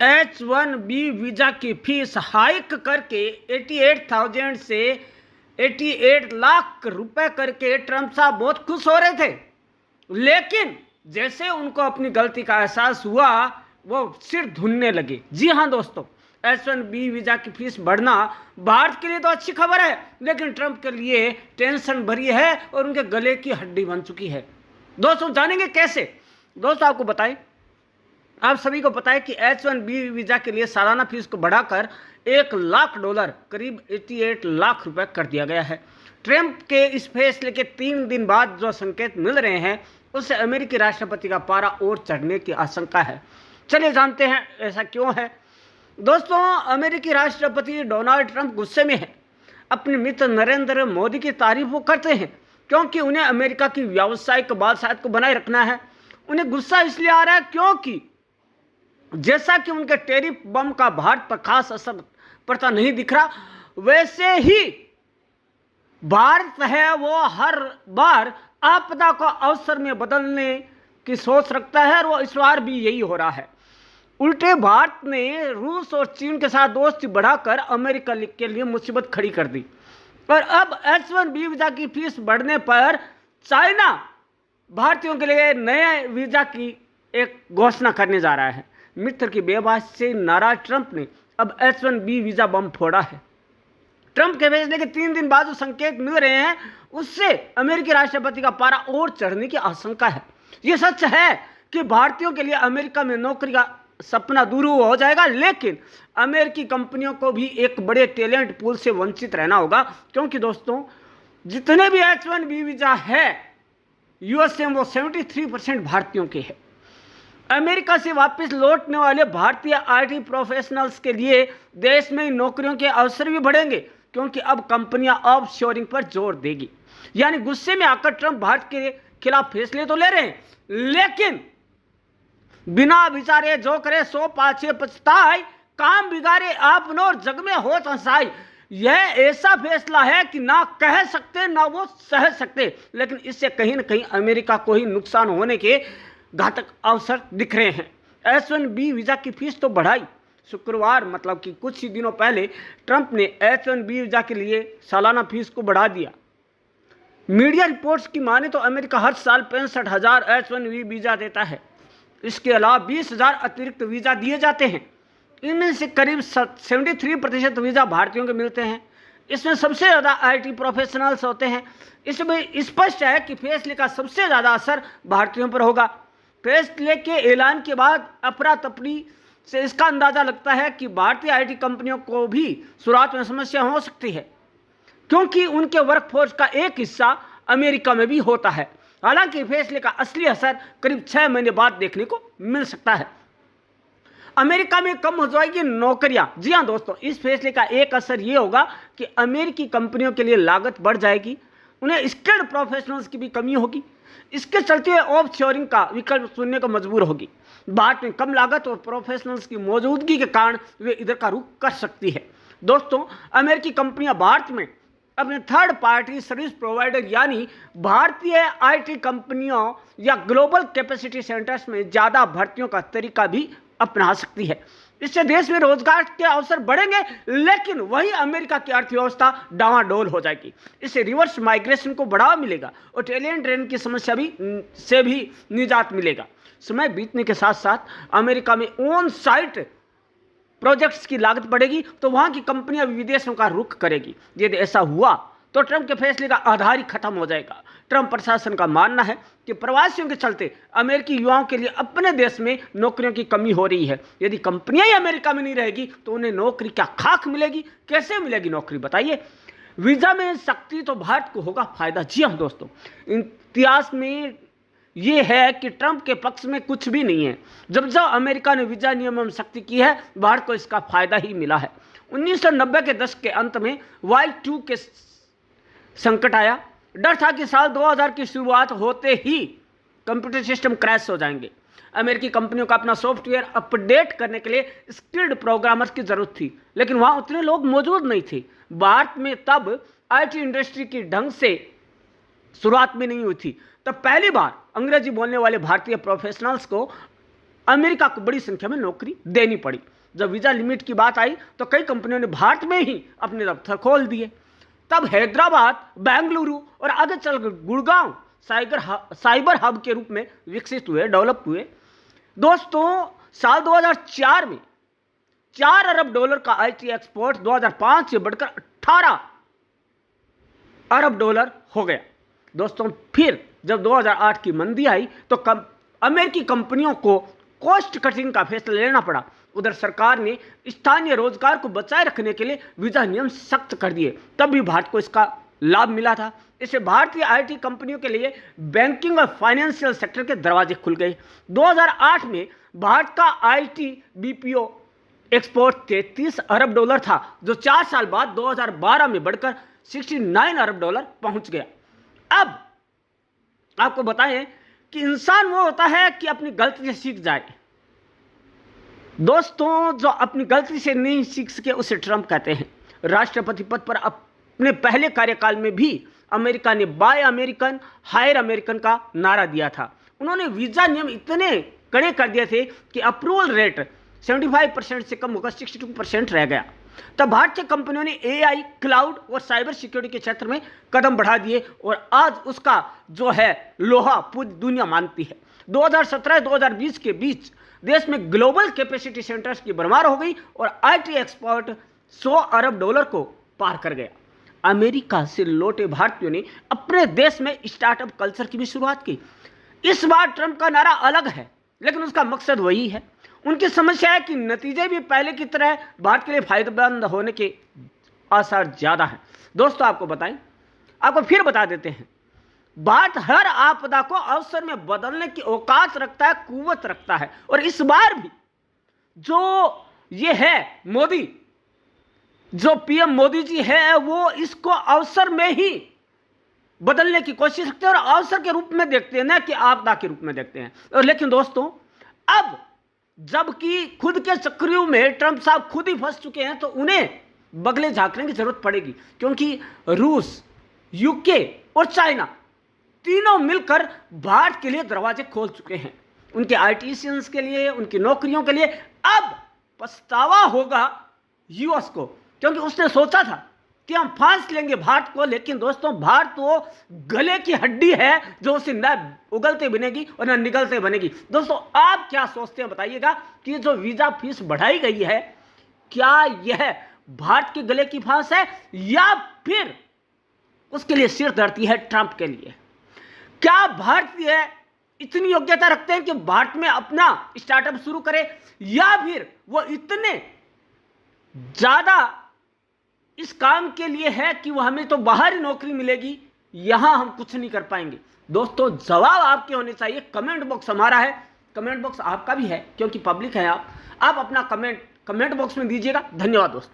H1B visa की fees hike करके 88,000 से 88 लाख रुपए करके ट्रंप साहब बहुत खुश हो रहे थे। लेकिन जैसे उनको अपनी गलती का एहसास हुआ वो सिर धुनने लगे। जी हाँ दोस्तों, H1B वीजा की फीस बढ़ना भारत के लिए तो अच्छी खबर है, लेकिन ट्रंप के लिए टेंशन भरी है और उनके गले की हड्डी बन चुकी है। दोस्तों जानेंगे कैसे। दोस्तों आपको बताएं, आप सभी को पता है कि H1B वीजा के लिए सालाना फीस को बढ़ाकर $1 लाख करीब 88 लाख रुपए कर दिया गया है। ट्रंप के इस फैसले के 3 दिन बाद जो संकेत मिल रहे हैं उससे अमेरिकी राष्ट्रपति का पारा और चढ़ने की आशंका है। चलिए जानते हैं ऐसा क्यों है। दोस्तों, अमेरिकी राष्ट्रपति डोनाल्ड ट्रंप गुस्से में है। अपने मित्र नरेंद्र मोदी की तारीफ वो करते हैं क्योंकि उन्हें अमेरिका की व्यावसायिक बादशाहत को बनाए रखना है। उन्हें गुस्सा इसलिए आ रहा है क्योंकि जैसा कि उनके टैरिफ बम का भारत पर खास असर पड़ता नहीं दिख रहा, वैसे ही भारत है वो हर बार आपदा को अवसर में बदलने की सोच रखता है और वो इस बार भी यही हो रहा है। उल्टे भारत ने रूस और चीन के साथ दोस्ती बढ़ाकर अमेरिका के लिए मुसीबत खड़ी कर दी और अब H1B वीजा की फीस बढ़ने पर चाइना भारतीयों के लिए नए वीजा की एक घोषणा करने जा रहा है। मित्र की बेबासी से नाराज ट्रंप ने अब H1B वीजा बम फोड़ा है। ट्रंप के फैसले के 3 दिन बाद जो संकेत मिल रहे हैं उससे अमेरिकी राष्ट्रपति का पारा और चढ़ने की आशंका है। यह सच है कि भारतीयों के लिए अमेरिका में नौकरी का सपना दूर हो जाएगा, लेकिन अमेरिकी कंपनियों को भी एक बड़े टैलेंट पूल से वंचित रहना होगा, क्योंकि दोस्तों जितने भी H1B वीजा है यूएसए में वो 73% भारतीयों के हैं। अमेरिका से वापस लौटने वाले भारतीय आईटी प्रोफेशनल्स के लिए देश में नौकरियों के अवसर भी बढ़ेंगे, क्योंकि अब कंपनियां ऑफशोरिंग पर जोर देगी। यानी गुस्से में आकर ट्रंप भारत के खिलाफ फैसले तो ले रहे हैं, लेकिन बिना विचारे जो करे सो पाछे पछताए, काम बिगाड़े आपनो और जग में हो हंसाई। यह ऐसा फैसला है कि ना कह सकते ना वो सह सकते, लेकिन इससे कहीं ना कहीं अमेरिका को ही नुकसान होने के घातक अवसर दिख रहे हैं। H1B वीजा की फीस तो बढ़ाई। शुक्रवार मतलब कि कुछ ही दिनों पहले ट्रंप ने H1B वीजा के लिए सालाना फीस को बढ़ा दिया। मीडिया रिपोर्ट्स की माने तो अमेरिका हर साल 65,000 H1B वीजा देता है। इसके अलावा 20,000 अतिरिक्त वीजा दिए जाते हैं। इनमें से करीब 73% वीजा भारतीयों को मिलते हैं। इसमें सबसे ज़्यादा आईटी प्रोफेशनल्स होते हैं। इसमें स्पष्ट है कि फैसले का सबसे ज़्यादा असर भारतीयों पर होगा। फैसले के ऐलान के बाद अफरा तफरी से इसका अंदाजा लगता है कि भारतीय आईटी कंपनियों को भी शुरुआत में समस्या हो सकती है, क्योंकि उनके वर्कफोर्स का एक हिस्सा अमेरिका में भी होता है। हालांकि फैसले का असली असर करीब 6 महीने बाद देखने को मिल सकता है। अमेरिका में कम हो जाएगी नौकरियां। जी हाँ दोस्तों, इस फैसले का एक असर ये होगा कि अमेरिकी कंपनियों के लिए लागत बढ़ जाएगी, उन्हें स्किल्ड प्रोफेशनल्स की भी कमी होगी। इसके चलते हुए ऑफशोरिंग का विकल्प चुनने को मजबूर होगी। भारत में कम लागत और प्रोफेशनल्स की मौजूदगी के कारण वे इधर का रुख कर सकती है। दोस्तों, अमेरिकी कंपनियां भारत में अपने थर्ड पार्टी सर्विस प्रोवाइडर यानी भारतीय आईटी कंपनियों या ग्लोबल कैपेसिटी सेंटर्स में ज़्यादा भर्तियों का तरीका भी अपना सकती है। इससे देश में रोजगार के अवसर बढ़ेंगे, लेकिन वही अमेरिका की अर्थव्यवस्था डावाडोल हो जाएगी। इससे रिवर्स माइग्रेशन को बढ़ावा मिलेगा और टैलेंट ड्रेन की समस्या से भी निजात मिलेगा। समय बीतने के साथ साथ अमेरिका में ऑन साइट प्रोजेक्ट्स की लागत बढ़ेगी, तो वहां की कंपनियां विदेशों का रुख करेगी। यदि ऐसा हुआ तो ट्रंप के फैसले का आधार ही खत्म हो जाएगा। ट्रंप प्रशासन का मानना है कि प्रवासियों के चलते अमेरिकी युवाओं के लिए अपने देश में नौकरियों की कमी हो रही है। यदि कंपनियां ही अमेरिका में नहीं रहेगी तो उन्हें नौकरी क्या खाक मिलेगी, कैसे मिलेगी नौकरी बताइए। वीजा में सख्ती तो भारत को होगा फायदा। जी हाँ दोस्तों, इतिहास में ये है कि ट्रंप के पक्ष में कुछ भी नहीं है। जब जब अमेरिका ने वीजा नियमों में सख्ती की है, भारत को इसका फायदा ही मिला है। 1990 के दशक के अंत में Y2 के संकट आया। डर था कि साल 2000 की शुरुआत होते ही कंप्यूटर सिस्टम क्रैश हो जाएंगे। अमेरिकी कंपनियों को अपना सॉफ्टवेयर अपडेट करने के लिए स्किल्ड प्रोग्रामर्स की जरूरत थी, लेकिन वहां उतने लोग मौजूद नहीं थे। भारत में तब आईटी इंडस्ट्री की ढंग से शुरुआत में नहीं हुई थी। तब पहली बार अंग्रेजी बोलने वाले भारतीय प्रोफेशनल्स को अमेरिका को बड़ी संख्या में नौकरी देनी पड़ी। जब वीज़ा लिमिट की बात आई तो कई कंपनियों ने भारत में ही अपने दफ्तर खोल दिए। तब हैदराबाद, बेंगलुरु और आगे चलकर गुड़गांव साइबर हब के रूप में विकसित हुए, डेवलप हुए। दोस्तों, साल 2004 में $4 अरब का आईटी एक्सपोर्ट 2005 से बढ़कर $18 अरब हो गया। दोस्तों, फिर जब 2008 की मंदी आई तो अमेरिकी कंपनियों को कॉस्ट कटिंग का फैसला लेना पड़ा। उधर सरकार ने स्थानीय रोजगार को बचाए रखने के लिए वीजा नियम सख्त कर दिए, तब भी भारत को इसका लाभ मिला था। इससे भारतीय आईटी कंपनियों के लिए बैंकिंग और फाइनेंशियल सेक्टर के दरवाजे खुल गए। 2008 में भारत का आईटी बीपीओ एक्सपोर्ट $33 अरब था, जो 4 साल बाद 2012 में बढ़कर $69 अरब पहुंच गया। अब आपको बताएं कि इंसान वो होता है कि अपनी गलती से सीख जाए। दोस्तों, जो अपनी गलती से नहीं सीख सके उसे ट्रंप कहते हैं। राष्ट्रपति पद पर अपने पहले कार्यकाल में भी अमेरिका ने बाय अमेरिकन हायर अमेरिकन का नारा दिया था। उन्होंने वीजा नियम इतने कड़े कर दिए थे कि अप्रूवल रेट 75% से कम होकर 62% रह गया। तब भारतीय कंपनियों ने एआई, क्लाउड और साइबर सिक्योरिटी के क्षेत्र में कदम बढ़ा दिए और आज उसका जो है लोहा पूरी दुनिया मानती है। 2017-2020 के बीच देश में ग्लोबल कैपेसिटी सेंटर्स की भरमार हो गई और आईटी एक्सपोर्ट $100 अरब को पार कर गया। अमेरिका से लौटे भारतीयों ने अपने देश में स्टार्टअप कल्चर की भी शुरुआत की। इस बार ट्रंप का नारा अलग है, लेकिन उसका मकसद वही है। उनकी समस्या है कि नतीजे भी पहले की तरह भारत के लिए फायदेमंद होने के आसार ज्यादा हैं। दोस्तों, आपको फिर बता देते हैं, भारत हर आपदा को अवसर में बदलने की औकात रखता है, कुव्वत रखता है। और इस बार भी जो ये है मोदी, जो पीएम मोदी जी है, वो इसको अवसर में ही बदलने की कोशिश करते हैं और अवसर के रूप में देखते हैं, ना कि आपदा के रूप में देखते हैं। और लेकिन दोस्तों, अब जबकि खुद के चक्रियों में ट्रंप साहब खुद ही फंस चुके हैं, तो उन्हें बगले झांकने की जरूरत पड़ेगी, क्योंकि रूस, यूके और चाइना तीनों मिलकर भारत के लिए दरवाजे खोल चुके हैं। उनके आईटीशियंस के लिए, उनकी नौकरियों के लिए अब पछतावा होगा यूएस को, क्योंकि उसने सोचा था कि हम फांस लेंगे भारत को। लेकिन दोस्तों, भारत वो गले की हड्डी है जो उसे न उगलते बनेगी और न निगलते बनेगी। दोस्तों, आप क्या सोचते हैं बताइएगा कि जो वीजा फीस बढ़ाई गई है, क्या यह भारत के गले की फांस है या फिर उसके लिए सिरदर्दी है ट्रंप के लिए? क्या भारतीय इतनी योग्यता रखते हैं कि भारत में अपना स्टार्टअप शुरू करे, या फिर वो इतने ज्यादा इस काम के लिए है कि वो हमें तो बाहर ही नौकरी मिलेगी, यहां हम कुछ नहीं कर पाएंगे? दोस्तों, जवाब आपके होने चाहिए। कमेंट बॉक्स हमारा है, कमेंट बॉक्स आपका भी है, क्योंकि पब्लिक है आप अपना कमेंट बॉक्स में दीजिएगा। धन्यवाद दोस्तों।